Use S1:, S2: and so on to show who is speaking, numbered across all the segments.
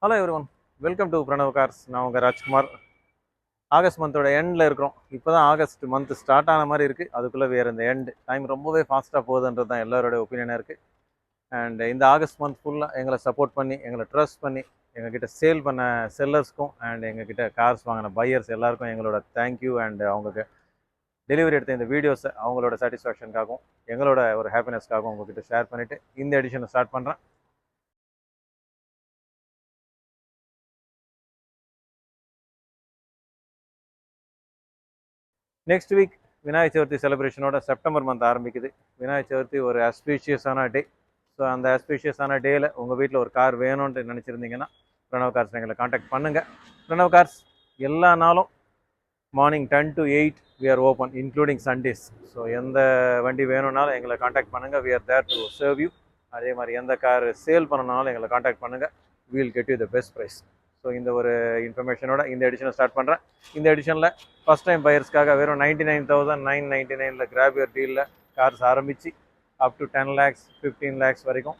S1: Hello everyone, welcome to Pranav cars. நான் உங்கள் Rajkumar. August மந்தோட எண்டில் இருக்கிறோம். இப்போ தான் ஆகஸ்ட் மந்த் ஸ்டார்ட் ஆன மாதிரி இருக்குது. அதுக்குள்ளே வேறு இந்த எண்டு டைம் ரொம்பவே ஃபாஸ்ட்டாக போகுதுன்றது தான் எல்லாரோட ஒப்பீனியனாக இருக்குது. அண்ட் இந்த ஆகஸ்ட் மந்த் ஃபுல்லாக எங்களை சப்போர்ட் பண்ணி, எங்களை ட்ரஸ்ட் பண்ணி, எங்ககிட்ட சேல் பண்ண செல்லர்ஸ்க்கும் அண்ட் எங்ககிட்ட கார்ஸ் வாங்கின பையர்ஸ் எல்லாருக்கும் எங்களோட தேங்க்யூ. அண்ட் அவங்களுக்கு டெலிவரி எடுத்த இந்த வீடியோஸை அவங்களோட சாட்டிஸ்ஃபேக்ஷனுக்காகவும் எங்களோட ஒரு ஹாப்பினஸ்க்காகவும் உங்ககிட்ட ஷேர் பண்ணிவிட்டு இந்த எடிஷனை ஸ்டார்ட் பண்ணுறேன். நெக்ஸ்ட் வீக் விநாயக சதுர்த்தி செலிப்ரேஷனோட செப்டம்பர் மந்த் ஆரம்பிக்குது. விநாயக சதுர்த்தி ஒரு ஆஸ்பீஷியஸான டே. ஸோ அந்த ஆஸ்பீஷியஸான டேயில் உங்கள் வீட்டில் ஒரு கார் வேணும்னு நினச்சிருந்தீங்கன்னா பிரணவ் கார்ஸ் எங்களை காண்டாக்ட் பண்ணுங்கள். பிரணவ் கார்ஸ் எல்லா நாளும் morning 10 to 8 we are open including Sundays. So எந்த வண்டி வேணும்னாலும் எங்களை காண்டாக்ட் பண்ணுங்கள். we are there to serve you. அதே மாதிரி எந்த கார் சேல் பண்ணனாலும் எங்களை காண்டாக்ட் பண்ணுங்கள். we will get you the best price. So இந்த ஒரு இன்ஃபர்மேஷனோட இந்த எடிஷனை ஸ்டார்ட் பண்ணுறேன். இந்த எடிஷனில் ஃபஸ்ட் டைம் பையர்ஸ்க்காக வெறும் 99,999 கிராப் யுவர் டீலில் கார்ஸ் ஆரம்பித்து அப் டு 10 lakhs 15 lakhs வரைக்கும்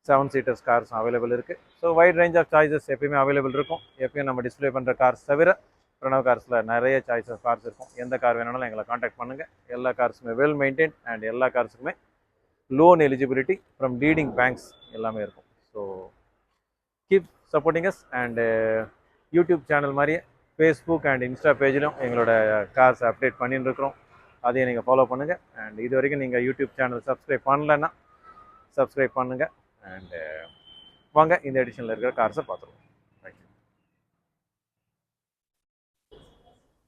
S1: 7 சீட்டர்ஸ் கார்ஸ் அவைலபிள் இருக்குது. So wide range of choices எப்பயுமே அவைலபிள் இருக்கும். எப்பயும் நம்ம டிஸ்பிளே பண்ணுற கார்ஸ் தவிர பிரணவ் கார்ஸில் நிறைய சாய்ஸஸ் கார்ஸ் இருக்கும். எந்த கார் வேணாலும் எங்களை காண்டாக்ட் பண்ணுங்கள். எல்லா கார்ஸுமே வெல் மெயின்டைன் அண்ட் எல்லா கார்ஸுக்குமே loan eligibility from leading banks எல்லாமே இருக்கும். So keep supporting us. And YouTube channel மாதிரியே ஃபேஸ்புக் அண்ட் இன்ஸ்டா பேஜிலும் எங்களோட கார்ஸ் அப்டேட் பண்ணிட்டு இருக்கிறோம். அதையும் நீங்கள் ஃபாலோ பண்ணுங்கள். அண்ட் இது வரைக்கும் நீங்கள் யூடியூப் சேனல் சப்ஸ்கிரைப் பண்ணலன்னா சப்ஸ்கிரைப் பண்ணுங்கள். அண்டு வாங்க இந்த எடிஷனில் இருக்கிற கார்ஸை பார்த்துருவோம்.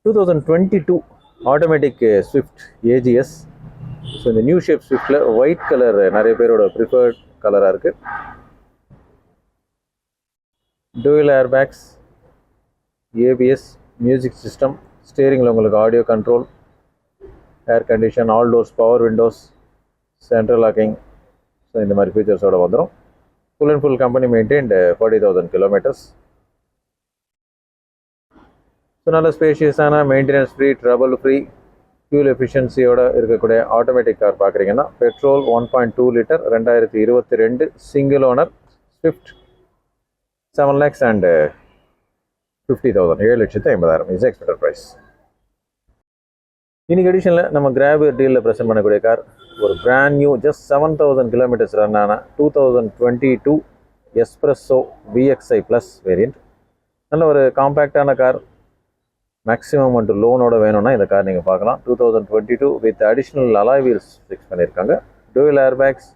S1: 2022 ஆட்டோமேட்டிக் ஸ்விஃப்ட் ஏஜிஎஸ். ஸோ இந்த நியூ ஷேப் ஸ்விஃப்டில் ஒயிட் கலர் நிறைய பேரோட ப்ரிஃபர்ட் கலராக இருக்குது. Dual airbags, ABS, music system, ஸ்டேரிங்கில் உங்களுக்கு audio control, air condition, all doors, power windows, central locking. So இந்த மாதிரி ஃபீச்சர்ஸோடு வந்துடும். Full and full company maintained 40,000 kilometers. So நல்ல ஸ்பேஷியஸான maintenance free, trouble free, fuel எஃபிஷியன்சியோடு இருக்கக்கூடிய ஆட்டோமேட்டிக் கார் பார்க்குறீங்கன்னா petrol 1.2 litre 2022 single owner Swift 7 lakhs and 50,000 7,50,000 is expected price. இன்னைக்கு எடிஷனில் நம்ம கிராப் டீலில் ப்ரெசென்ட் பண்ணக்கூடிய கார் ஒரு brand new just 7,000 kilometers run ஆன 2022 எஸ்ப்ரெஸ்ஸோ VXI ப்ளஸ் வேரியண்ட். நல்ல ஒரு காம்பேக்டான கார். மேக்ஸிமம் அண்ட் லோனோட வேணும்னா இந்த கார் நீங்கள் பார்க்கலாம். 2022 with additional alloy wheels fix பண்ணியிருக்காங்க. டூயல் ஏர்பேக்ஸ்,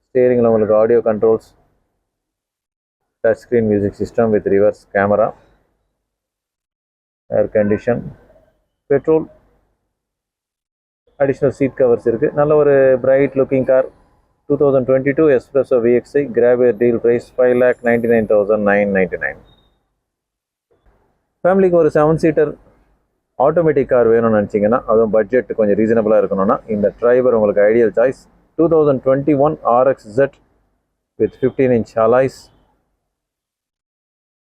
S1: ஸ்டேரிங்கில் உங்களுக்கு audio controls, touch screen music system with reverse camera, air condition, petrol, additional seat covers இருக்குது. நல்ல ஒரு bright looking car. 2022 S Presso VXI grab deal price 5,99,999. ஃபேமிலிக்கு ஒரு 7 சீட்டர் ஆட்டோமேட்டிக் கார் வேணும்னு நினச்சிங்கன்னா, அதுவும் பட்ஜெட் கொஞ்சம் ரீசனபிளாக இருக்கணும்னா இந்த டிரைவர் உங்களுக்கு ideal choice. 2021 RXZ with 15-inch alloys,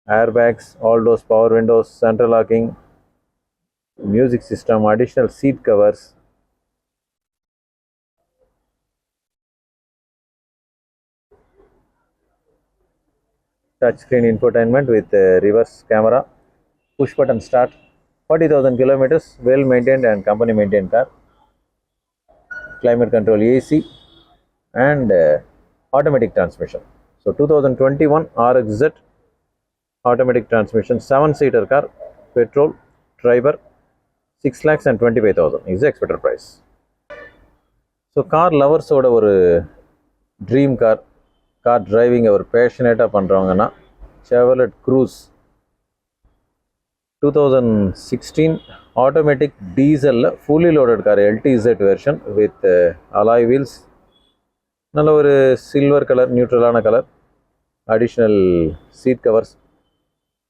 S1: airbags, all doors, power windows, central locking, music system, additional seat covers, touch screen infotainment with reverse camera, push button start, 40,000 kilometers, well maintained and company maintained car, climate control AC and automatic transmission. So 2021 RXZ automatic transmission 7-seater car, petrol, driver, 6,25,000 is the expected price. So car lovers ஓட ஒரு dream car, car டிரைவிங்கை ஒரு பேஷனேட்டாக பண்ணுறவங்கன்னா Chevrolet Cruze 2016 automatic டீசலில் fully loaded car, LTZ version with alloy wheels. நல்ல ஒரு silver colour, நியூட்ரலான colour, additional seat covers,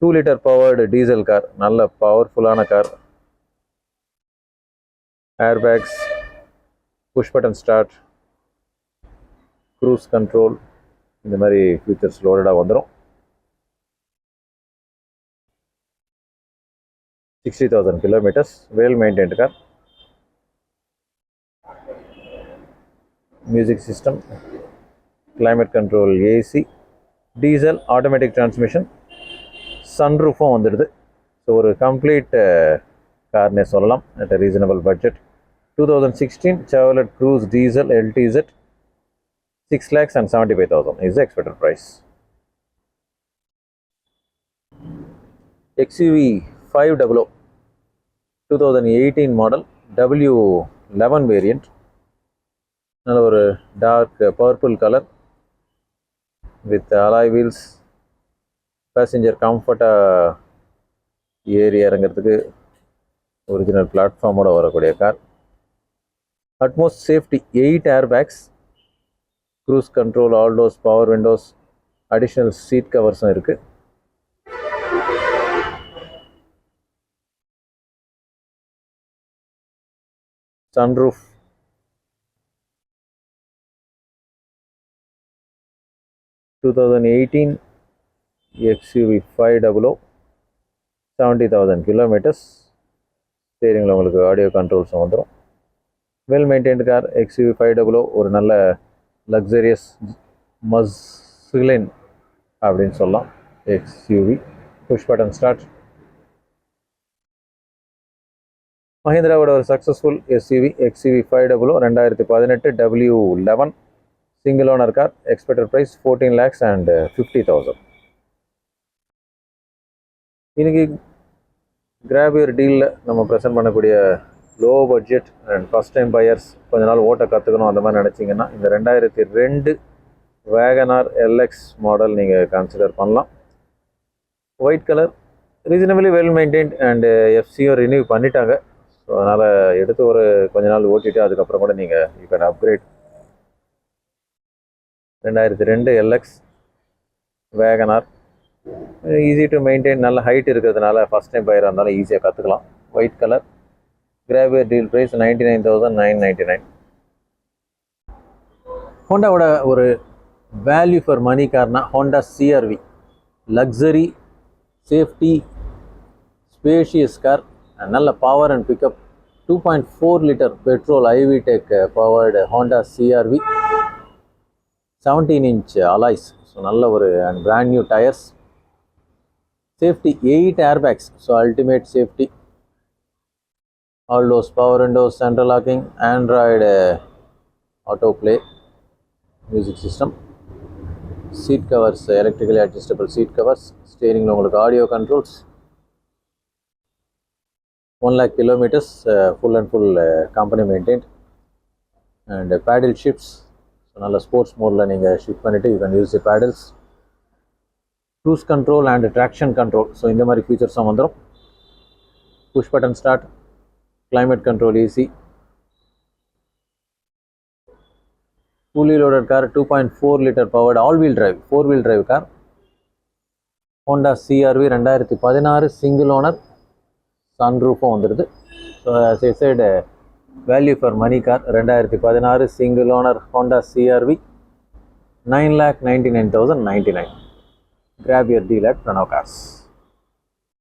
S1: 2 liter powered diesel car, நல்ல பவர்ஃபுல்லான car, airbags, push button start, cruise control, இந்த மாதிரி ஃபீச்சர்ஸ் லோடடாக வந்துடும். 60,000 kilometers, well maintained car, music system, climate control AC, diesel automatic transmission, சன்ரூஃபும் வந்துடுது. So ஒரு complete carne சொல்லலாம் at a reasonable budget. 2016 Chevrolet Cruze Diesel LTZ 6,75,000 is the expected price. XUV 500 2018 model W11 variant. நல்ல ஒரு dark purple colour with alloy wheels. Passenger கம்ஃபர்ட்டாக ஏறி இறங்கிறதுக்கு original பிளாட்ஃபார்மோட வரக்கூடிய car. Utmost safety 8 airbags, cruise control, all doors, power windows, additional seat கவர்ஸும் இருக்குது. Sunroof, (2018) XUV 500 70,000 kilometers. ஸ்டீரிங்கில் உங்களுக்கு ஆடியோ கண்ட்ரோல்ஸும் வந்துடும். Well maintained car XUV 500. ஒரு நல்ல லக்ஸரியஸ் மஸ்லின் அப்படின்னு சொல்லலாம் XUV. Push button start. மஹிந்திராவோட ஒரு successful SUV XUV 500 2018 W11 single owner car. Expected price 14,50,000. இன்றைக்கி கிராபியர் டீலில் நம்ம ப்ரெசென்ட் பண்ணக்கூடிய low budget and first time buyers கொஞ்ச நாள் ஓட்ட கற்றுக்கணும் அந்த மாதிரி நினச்சிங்கன்னா இந்த 2002 வேகனார் LX மாடல் நீங்கள் கன்சிடர் பண்ணலாம். White colour, reasonably well maintained and FCயும் ரினியூ பண்ணிட்டாங்க. ஸோ அதனால் எடுத்து ஒரு கொஞ்ச நாள் ஓட்டிட்டு அதுக்கப்புறம் கூட நீங்கள் you can upgrade. 2002 LX WagonR, easy to maintain, நல்ல ஹைட் இருக்கிறதுனால ஃபஸ்ட் டைம் பையராக இருந்தாலும் ஈஸியாக கற்றுக்கலாம். White colour. கிராபியர் டீல் ப்ரைஸ் 99,999. ஹோண்டாவோட ஒரு வேல்யூ ஃபார் மணி கார்னா Honda CRV. Luxury, safety, spacious car, நல்ல power and pickup. 2.4 litre petrol iVTEC powered Honda CRV. 17 inch அலாய்ஸ். ஸோ நல்ல ஒரு and brand new tyres. Safety 8 airbags. So ultimate safety. All doors, power windows, central locking, Android Auto play, music system, seat covers, electrically adjustable seat covers. ஸ்டீரிங்கில் உங்களுக்கு audio controls. 1 lakh kilometers, full and full company maintained. And paddle shifts. So நல்ல sports மோடில் நீங்கள் shift பண்ணிவிட்டு you can use the paddles. Cruise control and traction control. So இந்த மாதிரி ஃபீச்சர்ஸும் வந்துடும். Push button start, climate control easy. Fully loaded car, 2.4 liter powered all-wheel drive, 4-wheel drive car. Honda CRV 2016 single owner, sunroof வந்துருது. So as I said, value for money car 2016 single owner Honda CRV 9,99,099. Grab your deal at Pranav Cars.